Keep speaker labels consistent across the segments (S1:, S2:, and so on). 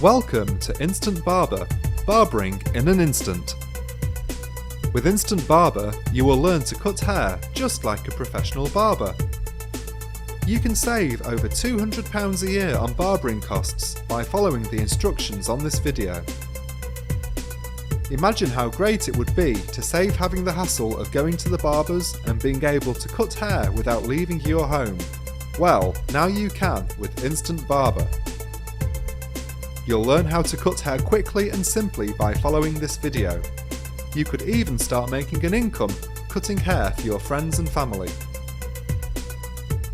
S1: Welcome to Instant Barber, barbering in an instant. With Instant Barber, you will learn to cut hair just like a professional barber. You can save over £200 a year on barbering costs by following the instructions on this video. Imagine how great it would be to save having the hassle of going to the barbers and being able to cut hair without leaving your home. Well, now you can with Instant Barber. You'll learn how to cut hair quickly and simply by following this video. You could even start making an income cutting hair for your friends and family.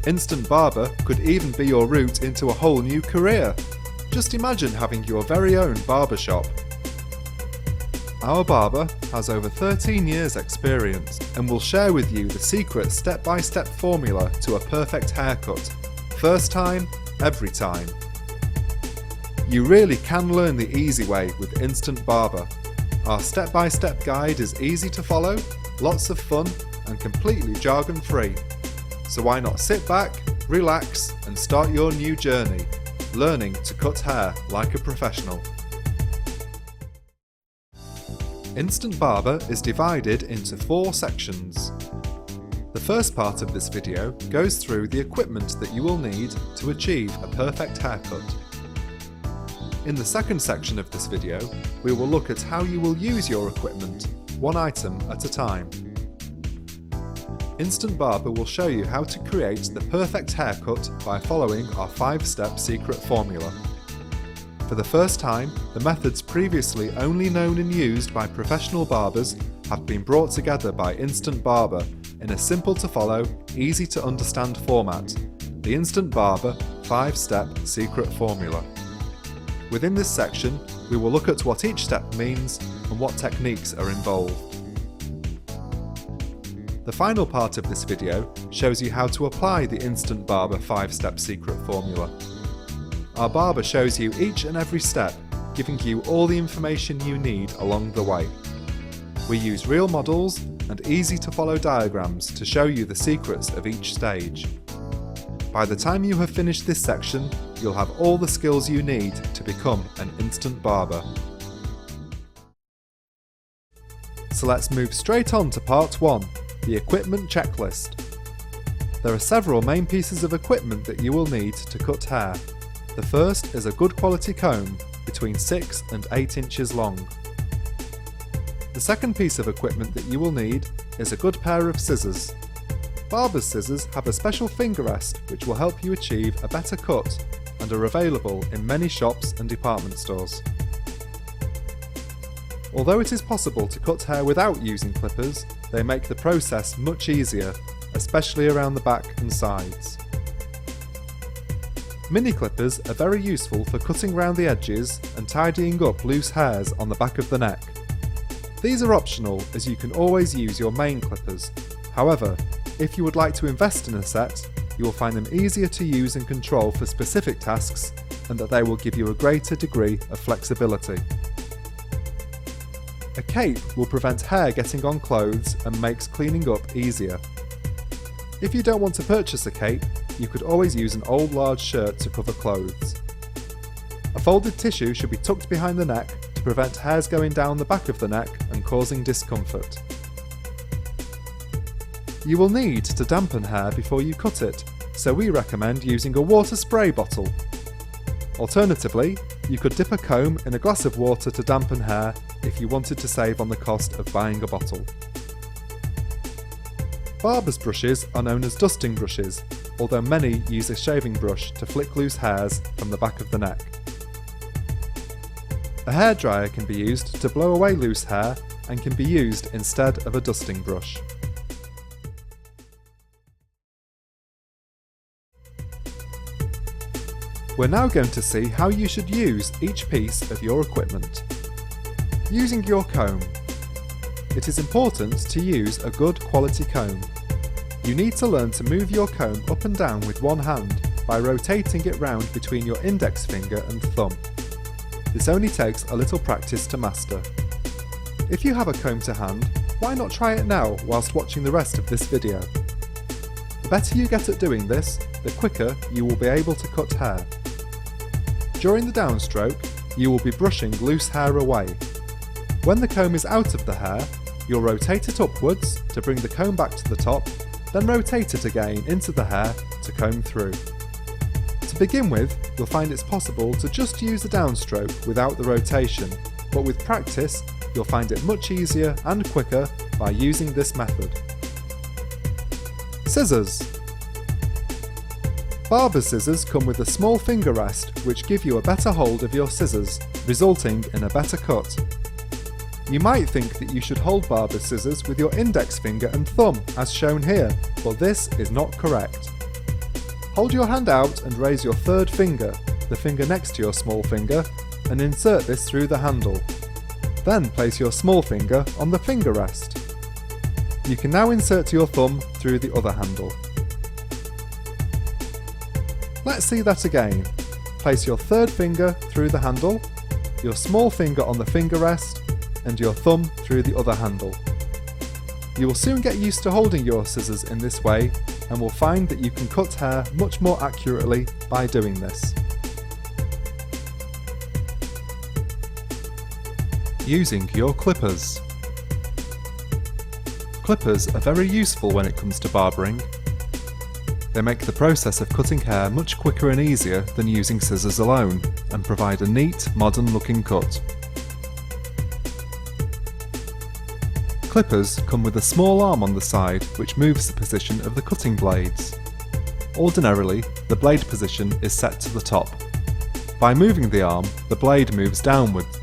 S1: Instant Barber could even be your route into a whole new career. Just imagine having your very own barber shop. Our barber has over 13 years experience and will share with you the secret step-by-step formula to a perfect haircut. First time, every time. You really can learn the easy way with Instant Barber. Our step-by-step guide is easy to follow, lots of fun and completely jargon-free. So why not sit back, relax and start your new journey, learning to cut hair like a professional. Instant Barber is divided into 4 sections. The first part of this video goes through the equipment that you will need to achieve a perfect haircut. In the second section of this video, we will look at how you will use your equipment, one item at a time. Instant Barber will show you how to create the perfect haircut by following our 5-step secret formula. For the first time, the methods previously only known and used by professional barbers have been brought together by Instant Barber in a simple to follow, easy to understand format, the Instant Barber 5-step secret formula. Within this section, we will look at what each step means and what techniques are involved. The final part of this video shows you how to apply the Instant Barber 5-step secret formula. Our barber shows you each and every step, giving you all the information you need along the way. We use real models and easy to follow diagrams to show you the secrets of each stage. By the time you have finished this section, you'll have all the skills you need to become an Instant Barber. So let's move straight on to part 1, the equipment checklist. There are several main pieces of equipment that you will need to cut hair. The first is a good quality comb, between 6 and 8 inches long. The second piece of equipment that you will need is a good pair of scissors. Barber's scissors have a special finger rest which will help you achieve a better cut and are available in many shops and department stores. Although it is possible to cut hair without using clippers, they make the process much easier, especially around the back and sides. Mini clippers are very useful for cutting round the edges and tidying up loose hairs on the back of the neck. These are optional as you can always use your main clippers. However, if you would like to invest in a set, you will find them easier to use and control for specific tasks and that they will give you a greater degree of flexibility. A cape will prevent hair getting on clothes and makes cleaning up easier. If you don't want to purchase a cape, you could always use an old large shirt to cover clothes. A folded tissue should be tucked behind the neck to prevent hairs going down the back of the neck and causing discomfort. You will need to dampen hair before you cut it, so we recommend using a water spray bottle. Alternatively, you could dip a comb in a glass of water to dampen hair if you wanted to save on the cost of buying a bottle. Barber's brushes are known as dusting brushes, although many use a shaving brush to flick loose hairs from the back of the neck. A hairdryer can be used to blow away loose hair and can be used instead of a dusting brush. We're now going to see how you should use each piece of your equipment. Using your comb. It is important to use a good quality comb. You need to learn to move your comb up and down with one hand by rotating it round between your index finger and thumb. This only takes a little practice to master. If you have a comb to hand, why not try it now whilst watching the rest of this video? The better you get at doing this, the quicker you will be able to cut hair. During the downstroke, you will be brushing loose hair away. When the comb is out of the hair, you'll rotate it upwards to bring the comb back to the top, then rotate it again into the hair to comb through. To begin with, you'll find it's possible to just use the downstroke without the rotation, but with practice, you'll find it much easier and quicker by using this method. Scissors. Barber scissors come with a small finger rest which give you a better hold of your scissors, resulting in a better cut. You might think that you should hold barber scissors with your index finger and thumb, as shown here, but this is not correct. Hold your hand out and raise your third finger, the finger next to your small finger, and insert this through the handle. Then place your small finger on the finger rest. You can now insert your thumb through the other handle. Let's see that again. Place your third finger through the handle, your small finger on the finger rest, and your thumb through the other handle. You will soon get used to holding your scissors in this way and will find that you can cut hair much more accurately by doing this. Using your clippers. Clippers are very useful when it comes to barbering. They make the process of cutting hair much quicker and easier than using scissors alone, and provide a neat, modern looking cut. Clippers come with a small arm on the side which moves the position of the cutting blades. Ordinarily, the blade position is set to the top. By moving the arm, the blade moves downwards.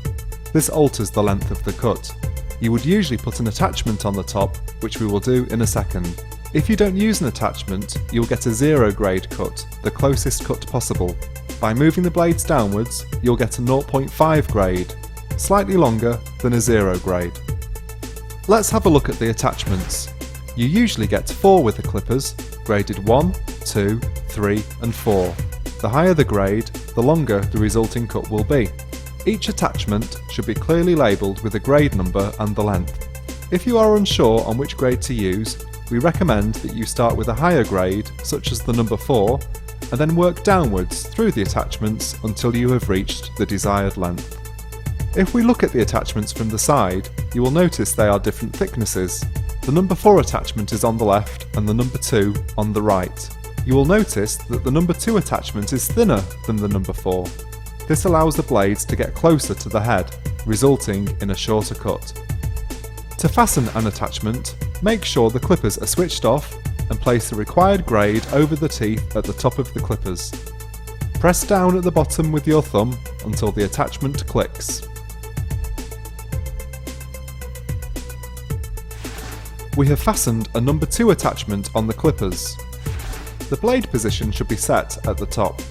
S1: This alters the length of the cut. You would usually put an attachment on the top, which we will do in a second. If you don't use an attachment, you'll get a 0 grade cut, the closest cut possible. By moving the blades downwards, you'll get a 0.5 grade, slightly longer than a 0 grade. Let's have a look at the attachments. You usually get 4 with the clippers, graded 1, 2, 3 and 4. The higher the grade, the longer the resulting cut will be. Each attachment should be clearly labelled with a grade number and the length. If you are unsure on which grade to use, we recommend that you start with a higher grade, such as the number 4, and then work downwards through the attachments until you have reached the desired length. If we look at the attachments from the side, you will notice they are different thicknesses. The number 4 attachment is on the left and the number 2 on the right. You will notice that the number 2 attachment is thinner than the number 4. This allows the blades to get closer to the head, resulting in a shorter cut. To fasten an attachment, make sure the clippers are switched off and place the required grade over the teeth at the top of the clippers. Press down at the bottom with your thumb until the attachment clicks. We have fastened a number 2 attachment on the clippers. The blade position should be set at the top.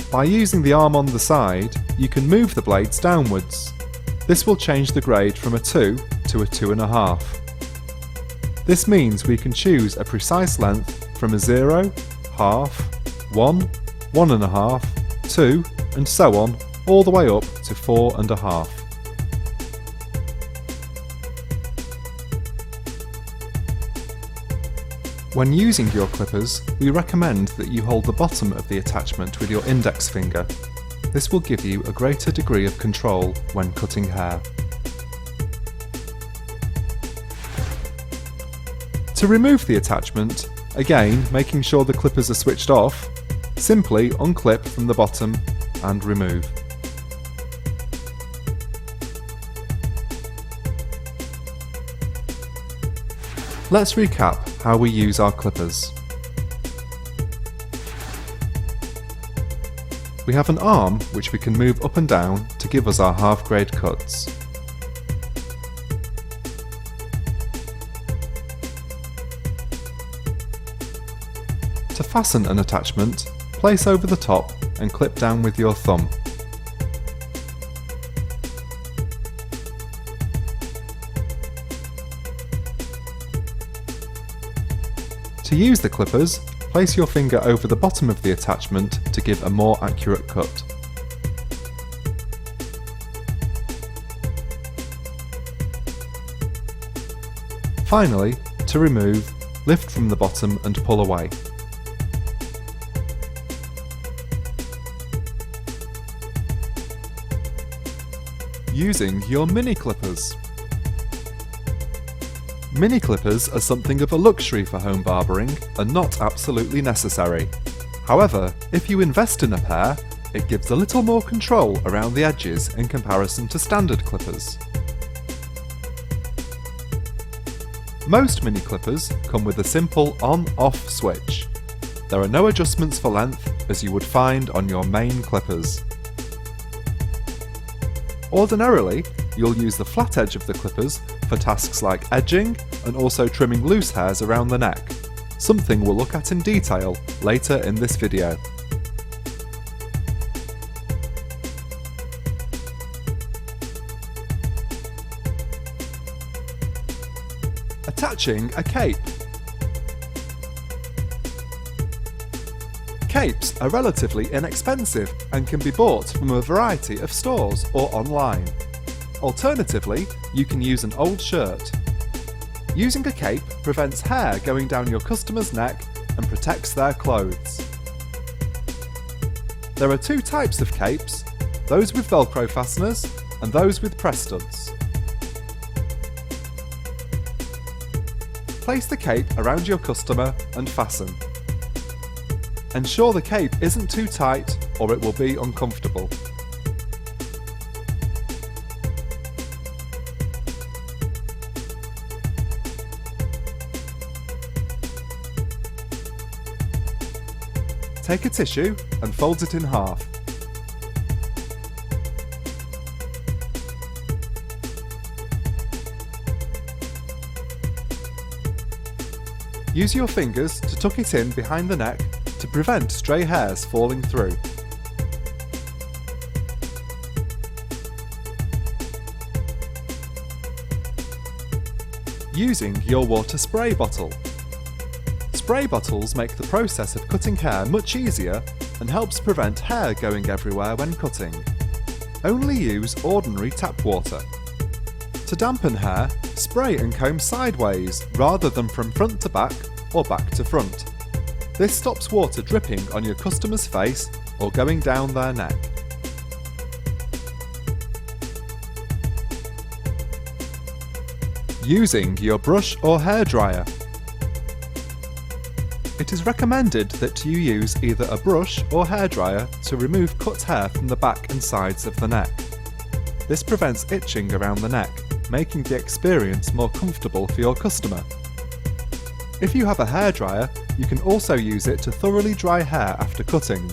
S1: By using the arm on the side, you can move the blades downwards. This will change the grade from a 2 to a 2.5. This means we can choose a precise length from a 0, half, 1, 1.5, 2 and so on, all the way up to 4.5. When using your clippers, we recommend that you hold the bottom of the attachment with your index finger. This will give you a greater degree of control when cutting hair. To remove the attachment, again making sure the clippers are switched off, simply unclip from the bottom and remove. Let's recap how we use our clippers. We have an arm which we can move up and down to give us our half-grade cuts. To fasten an attachment, place over the top and clip down with your thumb. To use the clippers, place your finger over the bottom of the attachment to give a more accurate cut. Finally, to remove, lift from the bottom and pull away. Using your mini clippers. Mini clippers are something of a luxury for home barbering and not absolutely necessary. However, if you invest in a pair, it gives a little more control around the edges in comparison to standard clippers. Most mini clippers come with a simple on-off switch. There are no adjustments for length as you would find on your main clippers. Ordinarily, you'll use the flat edge of the clippers for tasks like edging and also trimming loose hairs around the neck, something we'll look at in detail later in this video. Attaching a cape. Capes are relatively inexpensive and can be bought from a variety of stores or online. Alternatively, you can use an old shirt. Using a cape prevents hair going down your customer's neck and protects their clothes. There are two types of capes, those with Velcro fasteners and those with press studs. Place the cape around your customer and fasten. Ensure the cape isn't too tight or it will be uncomfortable. Take a tissue and fold it in half. Use your fingers to tuck it in behind the neck to prevent stray hairs falling through. Using your water spray bottle. Spray bottles make the process of cutting hair much easier and helps prevent hair going everywhere when cutting. Only use ordinary tap water. To dampen hair, spray and comb sideways rather than from front to back or back to front. This stops water dripping on your customer's face or going down their neck. Using your brush or hairdryer. It is recommended that you use either a brush or hairdryer to remove cut hair from the back and sides of the neck. This prevents itching around the neck, making the experience more comfortable for your customer. If you have a hairdryer, you can also use it to thoroughly dry hair after cutting.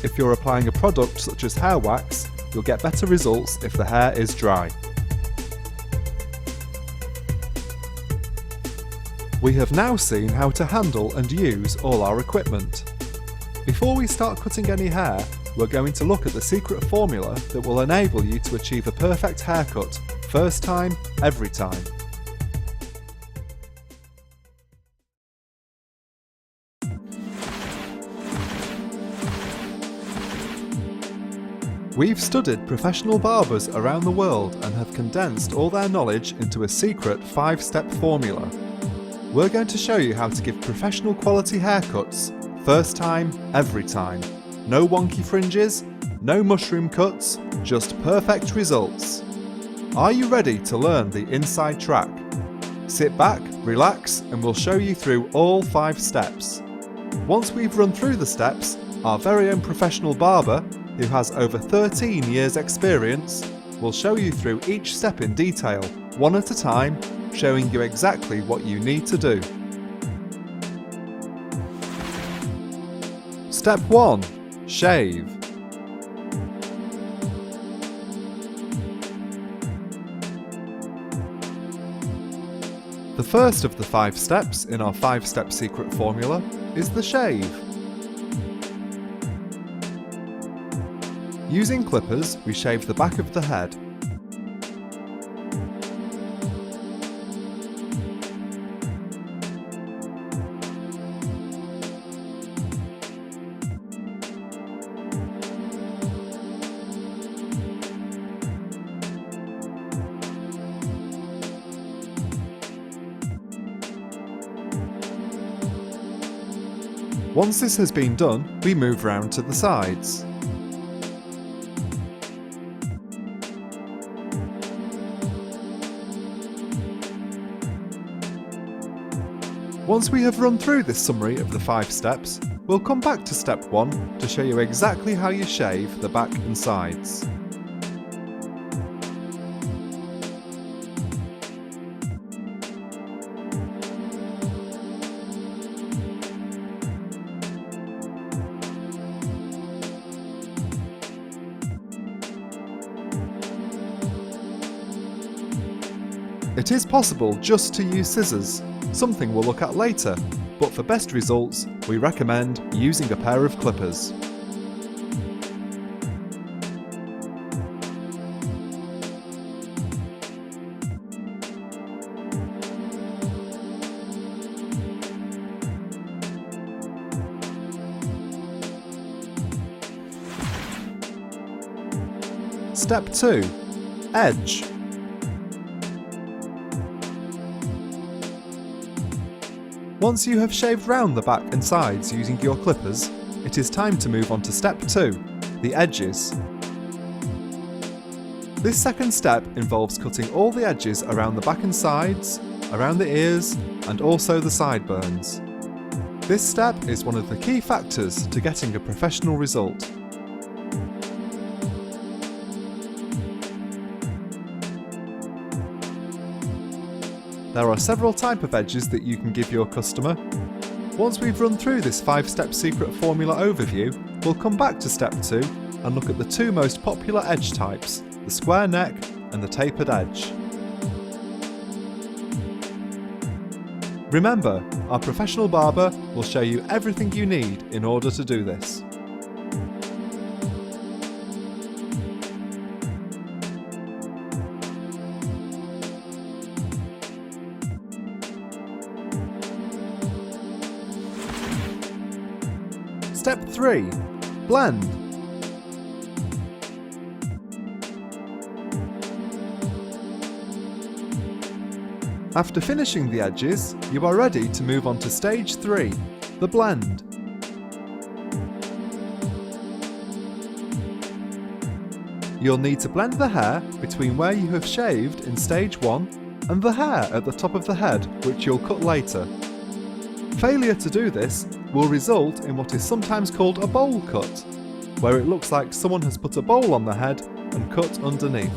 S1: If you're applying a product such as hair wax, you'll get better results if the hair is dry. We have now seen how to handle and use all our equipment. Before we start cutting any hair, we're going to look at the secret formula that will enable you to achieve a perfect haircut, first time, every time. We've studied professional barbers around the world and have condensed all their knowledge into a secret 5-step formula. We're going to show you how to give professional quality haircuts, first time, every time. No wonky fringes, no mushroom cuts, just perfect results. Are you ready to learn the inside track? Sit back, relax, and we'll show you through all 5 steps. Once we've run through the steps, our very own professional barber, who has over 13 years experience, will show you through each step in detail, one at a time, showing you exactly what you need to do. Step 1. Shave. The first of the 5 steps in our 5-step secret formula is the shave. Using clippers, we shave the back of the head. Once this has been done, we move round to the sides. Once we have run through this summary of the 5 steps, we'll come back to step 1 to show you exactly how you shave the back and sides. It is possible just to use scissors, something we'll look at later, but for best results, we recommend using a pair of clippers. Step 2. Edge. Once you have shaved round the back and sides using your clippers, it is time to move on to step 2, the edges. This second step involves cutting all the edges around the back and sides, around the ears, and also the sideburns. This step is one of the key factors to getting a professional result. There are several types of edges that you can give your customer. Once we've run through this 5-step secret formula overview, we'll come back to step 2 and look at the 2 most popular edge types, the square neck and the tapered edge. Remember, our professional barber will show you everything you need in order to do this. Step 3. Blend. After finishing the edges, you are ready to move on to stage 3, the blend. You'll need to blend the hair between where you have shaved in stage 1 and the hair at the top of the head, which you'll cut later. Failure to do this will result in what is sometimes called a bowl cut, where it looks like someone has put a bowl on the head and cut underneath.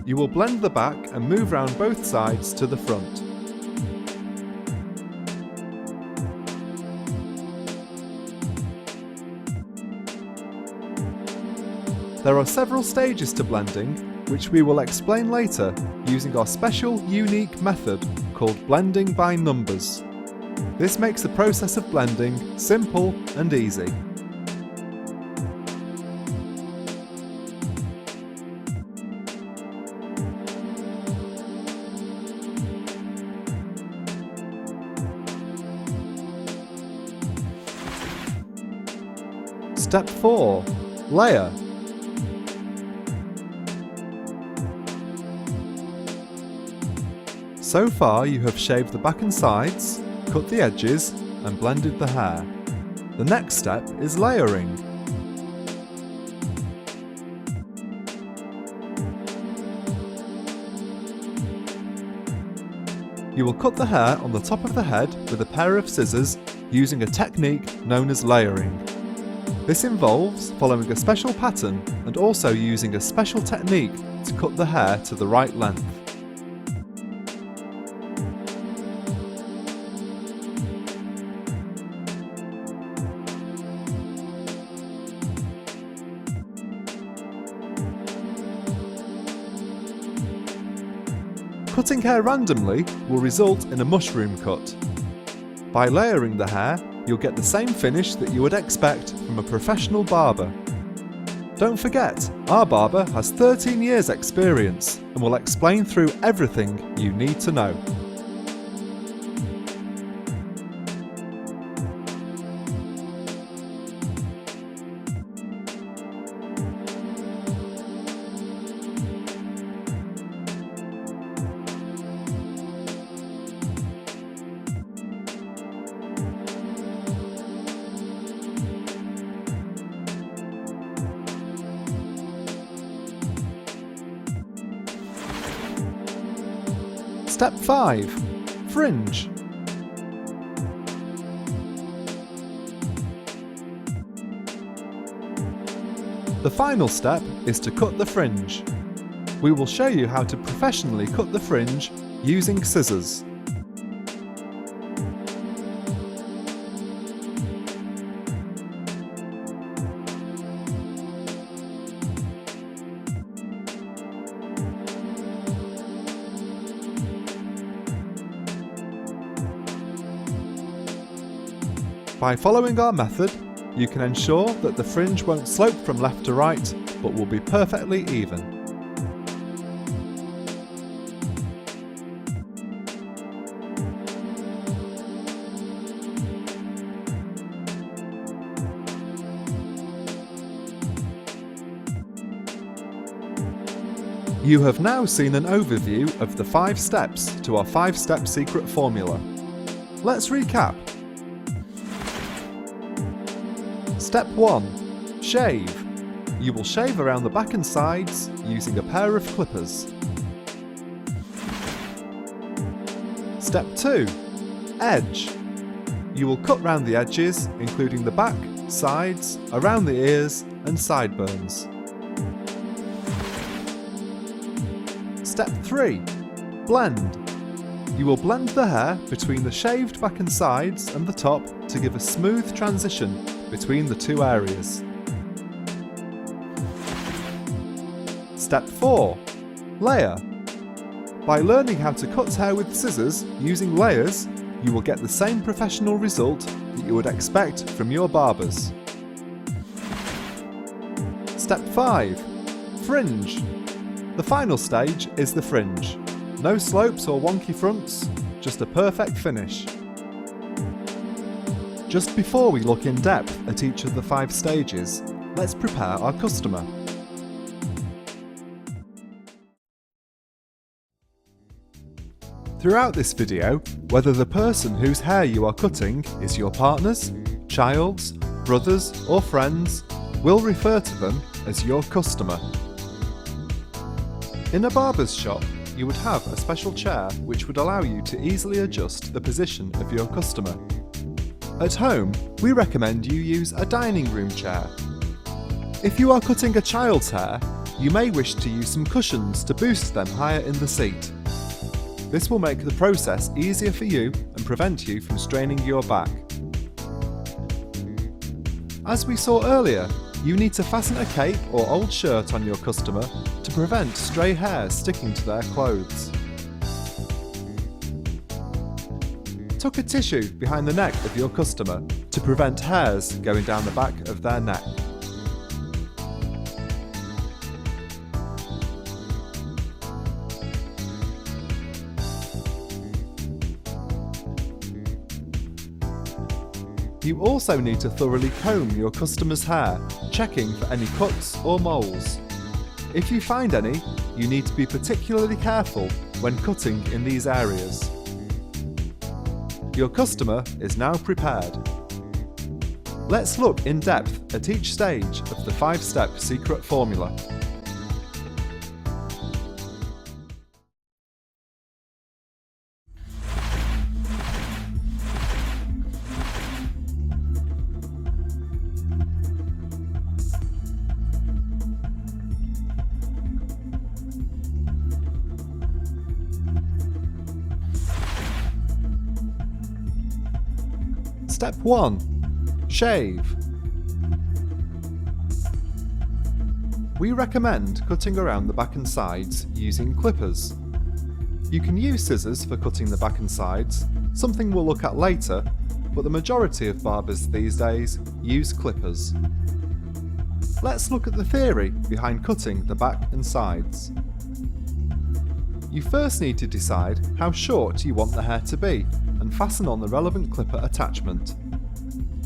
S1: You will blend the back and move round both sides to the front. There are several stages to blending, which we will explain later using our special, unique method called blending by numbers. This makes the process of blending simple and easy. Step 4. Layer. So far you have shaved the back and sides, cut the edges and blended the hair. The next step is layering. You will cut the hair on the top of the head with a pair of scissors using a technique known as layering. This involves following a special pattern and also using a special technique to cut the hair to the right length. Cutting hair randomly will result in a mushroom cut. By layering the hair, you'll get the same finish that you would expect from a professional barber. Don't forget, our barber has 13 years experience and will explain through everything you need to know. Step 5. Fringe. The final step is to cut the fringe. We will show you how to professionally cut the fringe using scissors. By following our method, you can ensure that the fringe won't slope from left to right, but will be perfectly even. You have now seen an overview of the 5 steps to our 5-step secret formula. Let's recap. Step 1. Shave. You will shave around the back and sides using a pair of clippers. Step 2. Edge. You will cut round the edges, including the back, sides, around the ears and sideburns. Step 3. Blend. You will blend the hair between the shaved back and sides and the top to give a smooth transition between the 2 areas. Step 4. Layer. By learning how to cut hair with scissors using layers, you will get the same professional result that you would expect from your barbers. Step 5. Fringe. The final stage is the fringe. No slopes or wonky fronts, just a perfect finish. Just before we look in depth at each of the 5 stages, let's prepare our customer. Throughout this video, whether the person whose hair you are cutting is your partner's, child's, brother's or friend's, we'll refer to them as your customer. In a barber's shop, you would have a special chair which would allow you to easily adjust the position of your customer. At home, we recommend you use a dining room chair. If you are cutting a child's hair, you may wish to use some cushions to boost them higher in the seat. This will make the process easier for you and prevent you from straining your back. As we saw earlier, you need to fasten a cape or old shirt on your customer to prevent stray hairs sticking to their clothes. Tuck a tissue behind the neck of your customer to prevent hairs going down the back of their neck. You also need to thoroughly comb your customer's hair, checking for any cuts or moles. If you find any, you need to be particularly careful when cutting in these areas. Your customer is now prepared. Let's look in depth at each stage of the 5-step secret formula. Step 1. Shave. We recommend cutting around the back and sides using clippers. You can use scissors for cutting the back and sides, something we'll look at later, but the majority of barbers these days use clippers. Let's look at the theory behind cutting the back and sides. You first need to decide how short you want the hair to be and fasten on the relevant clipper attachment.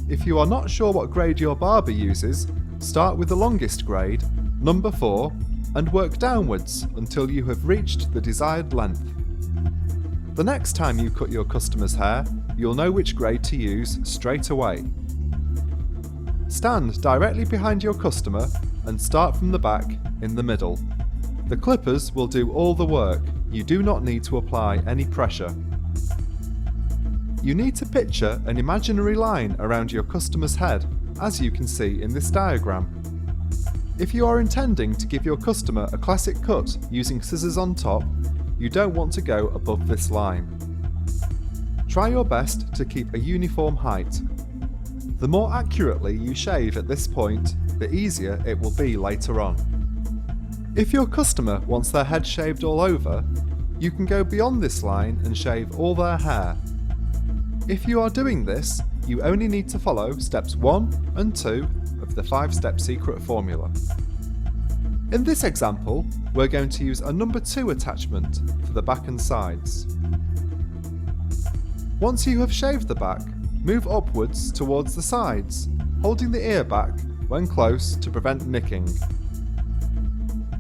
S1: If you are not sure what grade your barber uses, start with the longest grade, number 4, and work downwards until you have reached the desired length. The next time you cut your customer's hair, you'll know which grade to use straight away. Stand directly behind your customer and start from the back in the middle. The clippers will do all the work, you do not need to apply any pressure. You need to picture an imaginary line around your customer's head, as you can see in this diagram. If you are intending to give your customer a classic cut using scissors on top, you don't want to go above this line. Try your best to keep a uniform height. The more accurately you shave at this point, the easier it will be later on. If your customer wants their head shaved all over, you can go beyond this line and shave all their hair. If you are doing this, you only need to follow steps 1 and 2 of the 5-step secret formula. In this example, we're going to use a number 2 attachment for the back and sides. Once you have shaved the back, move upwards towards the sides, holding the ear back when close to prevent nicking.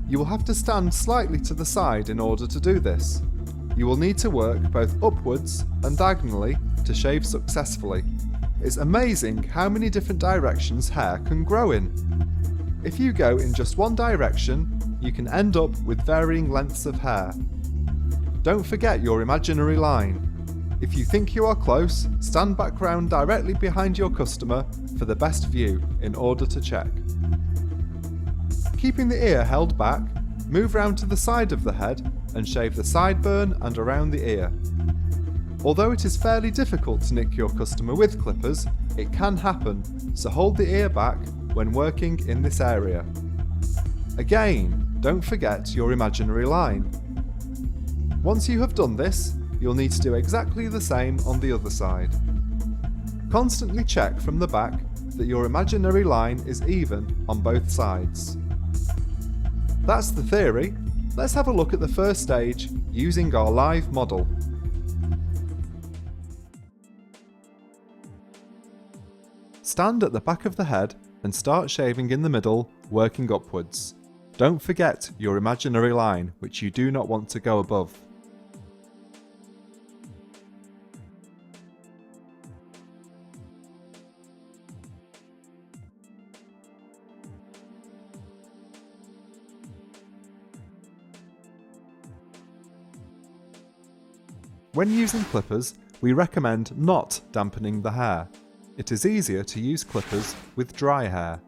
S1: You will have to stand slightly to the side in order to do this. You will need to work both upwards and diagonally to shave successfully. It's amazing how many different directions hair can grow in. If you go in just one direction, you can end up with varying lengths of hair. Don't forget your imaginary line. If you think you are close, stand back round directly behind your customer for the best view in order to check. Keeping the ear held back, move round to the side of the head and shave the sideburn and around the ear. Although it is fairly difficult to nick your customer with clippers, it can happen, so hold the ear back when working in this area. Again, don't forget your imaginary line. Once you have done this, you'll need to do exactly the same on the other side. Constantly check from the back that your imaginary line is even on both sides. That's the theory. Let's have a look at the first stage using our live model. Stand at the back of the head and start shaving in the middle, working upwards. Don't forget your imaginary line, which you do not want to go above. When using clippers, we recommend not dampening the hair. It is easier to use clippers with dry hair.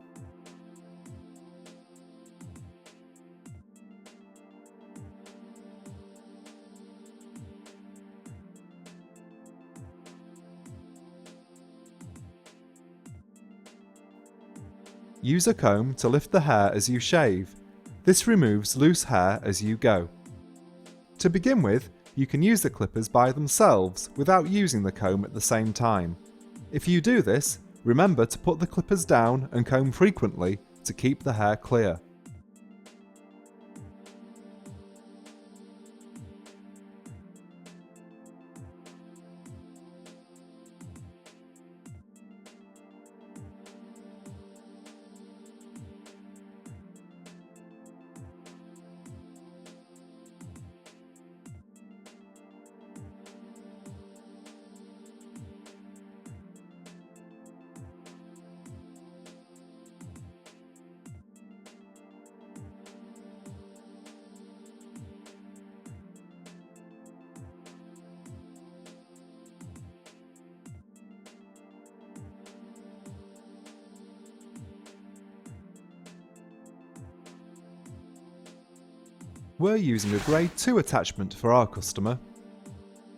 S1: Use a comb to lift the hair as you shave. This removes loose hair as you go. To begin with, you can use the clippers by themselves without using the comb at the same time. If you do this, remember to put the clippers down and comb frequently to keep the hair clear. We're using a grade 2 attachment for our customer.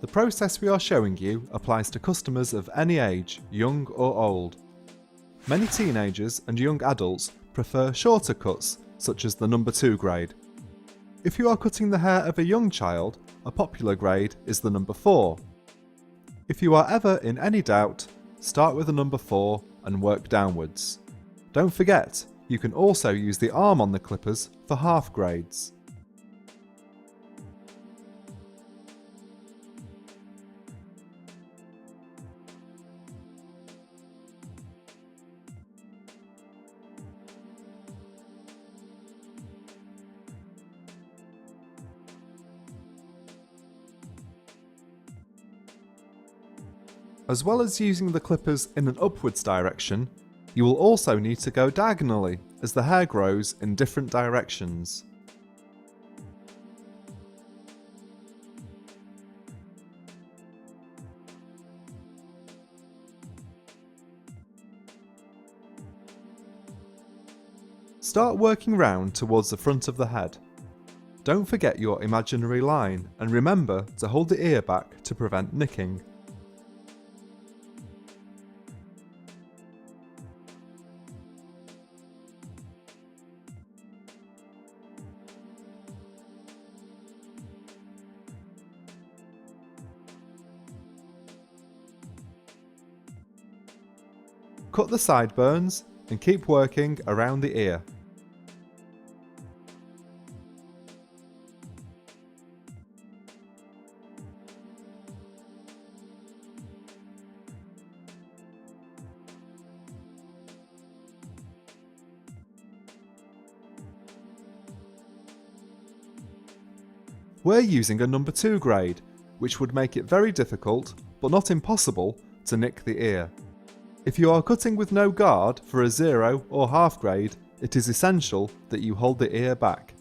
S1: The process we are showing you applies to customers of any age, young or old. Many teenagers and young adults prefer shorter cuts, such as the number 2 grade. If you are cutting the hair of a young child, a popular grade is the number 4. If you are ever in any doubt, start with the number 4 and work downwards. Don't forget, you can also use the arm on the clippers for half grades. As well as using the clippers in an upwards direction, you will also need to go diagonally as the hair grows in different directions. Start working round towards the front of the head. Don't forget your imaginary line and remember to hold the ear back to prevent nicking. Cut the sideburns and keep working around the ear. We're using a number 2 grade, which would make it very difficult, but not impossible, to nick the ear. If you are cutting with no guard for a 0 or half grade, it is essential that you hold the ear back.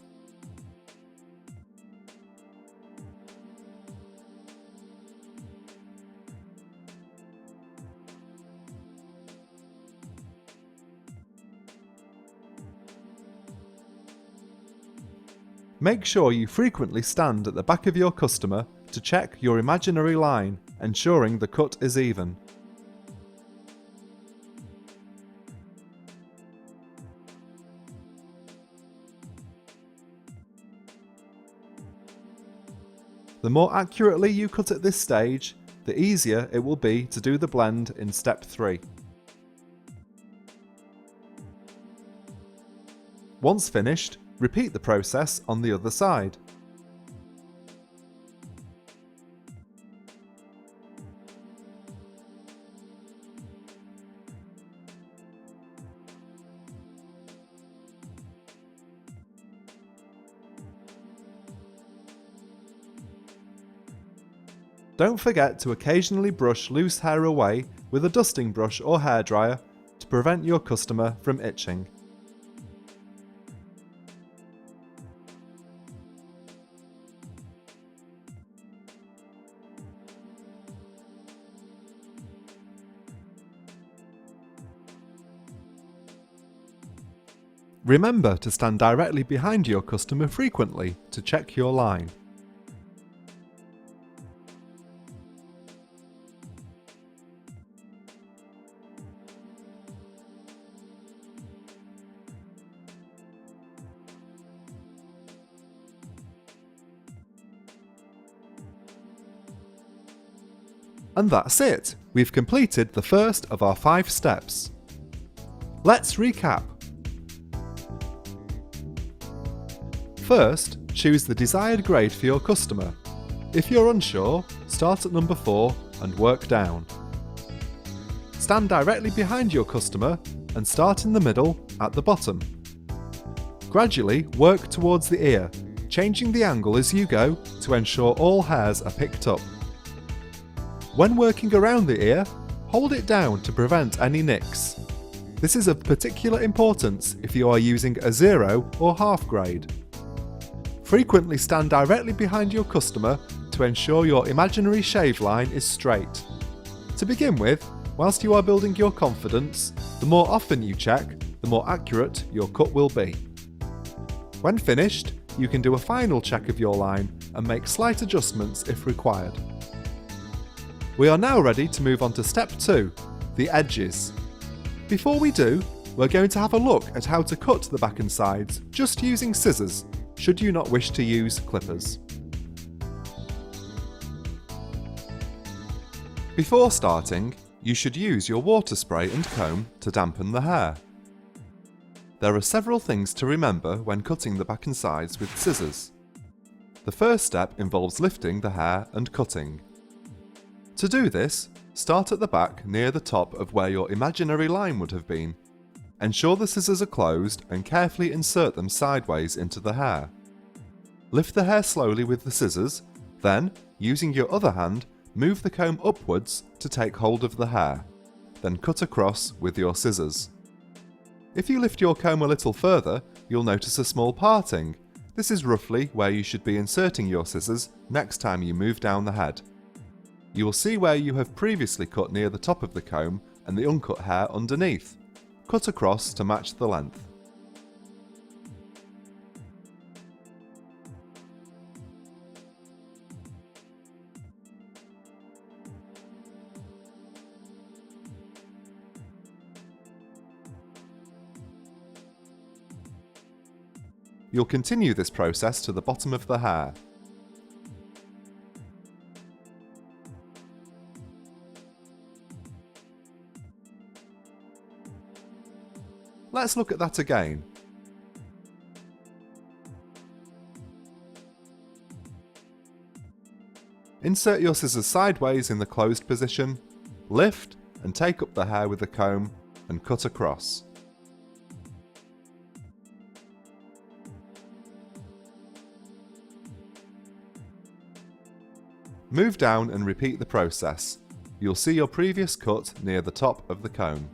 S1: Make sure you frequently stand at the back of your customer to check your imaginary line, ensuring the cut is even. The more accurately you cut at this stage, the easier it will be to do the blend in step 3. Once finished, repeat the process on the other side. Don't forget to occasionally brush loose hair away with a dusting brush or hairdryer to prevent your customer from itching. Remember to stand directly behind your customer frequently to check your line. And that's it! We've completed the first of our 5 steps. Let's recap. First, choose the desired grade for your customer. If you're unsure, start at number 4 and work down. Stand directly behind your customer and start in the middle at the bottom. Gradually work towards the ear, changing the angle as you go to ensure all hairs are picked up. When working around the ear, hold it down to prevent any nicks. This is of particular importance if you are using a 0 or half grade. Frequently stand directly behind your customer to ensure your imaginary shave line is straight. To begin with, whilst you are building your confidence, the more often you check, the more accurate your cut will be. When finished, you can do a final check of your line and make slight adjustments if required. We are now ready to move on to step 2, the edges. Before we do, we're going to have a look at how to cut the back and sides just using scissors, should you not wish to use clippers. Before starting, you should use your water spray and comb to dampen the hair. There are several things to remember when cutting the back and sides with scissors. The first step involves lifting the hair and cutting. To do this, start at the back near the top of where your imaginary line would have been. Ensure the scissors are closed and carefully insert them sideways into the hair. Lift the hair slowly with the scissors, then, using your other hand, move the comb upwards to take hold of the hair. Then cut across with your scissors. If you lift your comb a little further, you'll notice a small parting. This is roughly where you should be inserting your scissors next time you move down the head. You will see where you have previously cut near the top of the comb and the uncut hair underneath. Cut across to match the length. You'll continue this process to the bottom of the hair. Let's look at that again. Insert your scissors sideways in the closed position, lift and take up the hair with the comb and cut across. Move down and repeat the process. You'll see your previous cut near the top of the comb.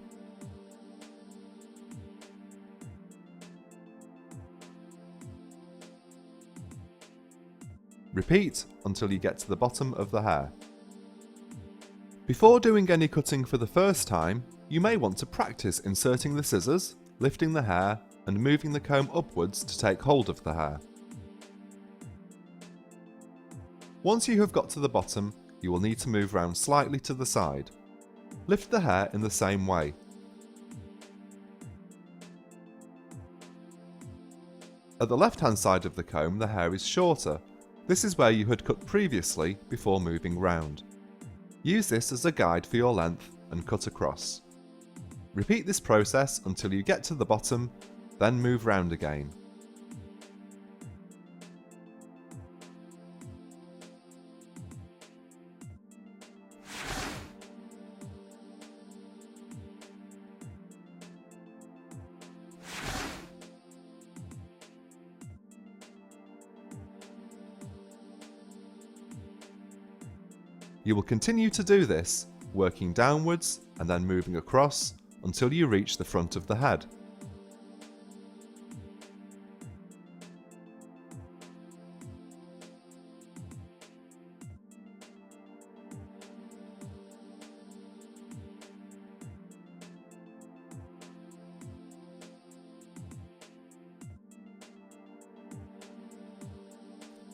S1: Repeat until you get to the bottom of the hair. Before doing any cutting for the first time, you may want to practice inserting the scissors, lifting the hair, and moving the comb upwards to take hold of the hair. Once you have got to the bottom, you will need to move round slightly to the side. Lift the hair in the same way. At the left-hand side of the comb, the hair is shorter. This is where you had cut previously before moving round. Use this as a guide for your length and cut across. Repeat this process until you get to the bottom, then move round again. You will continue to do this, working downwards and then moving across until you reach the front of the head.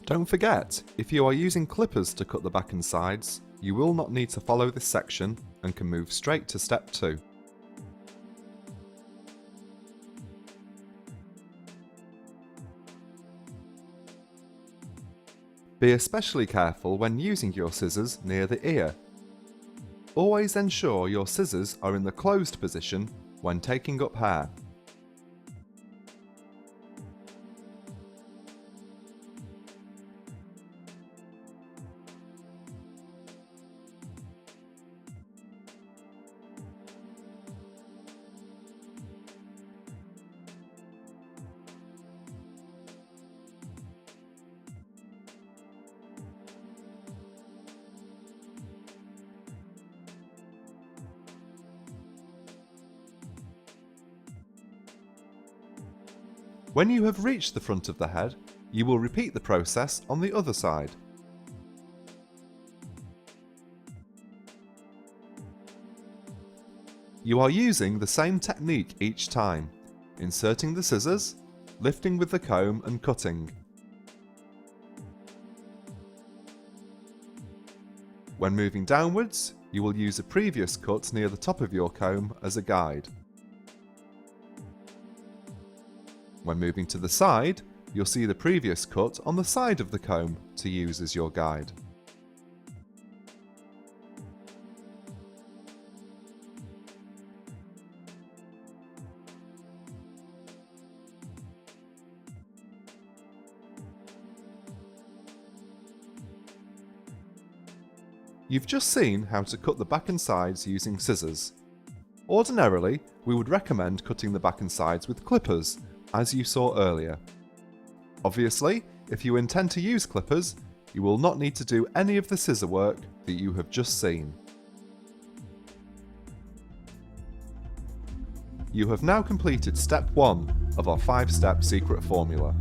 S1: Don't forget, if you are using clippers to cut the back and sides, you will not need to follow this section and can move straight to step 2. Be especially careful when using your scissors near the ear. Always ensure your scissors are in the closed position when taking up hair. When you have reached the front of the head, you will repeat the process on the other side. You are using the same technique each time, inserting the scissors, lifting with the comb and cutting. When moving downwards, you will use a previous cut near the top of your comb as a guide. When moving to the side, you'll see the previous cut on the side of the comb to use as your guide. You've just seen how to cut the back and sides using scissors. Ordinarily, we would recommend cutting the back and sides with clippers, as you saw earlier. Obviously, if you intend to use clippers, you will not need to do any of the scissor work that you have just seen. You have now completed step 1 of our 5-step secret formula.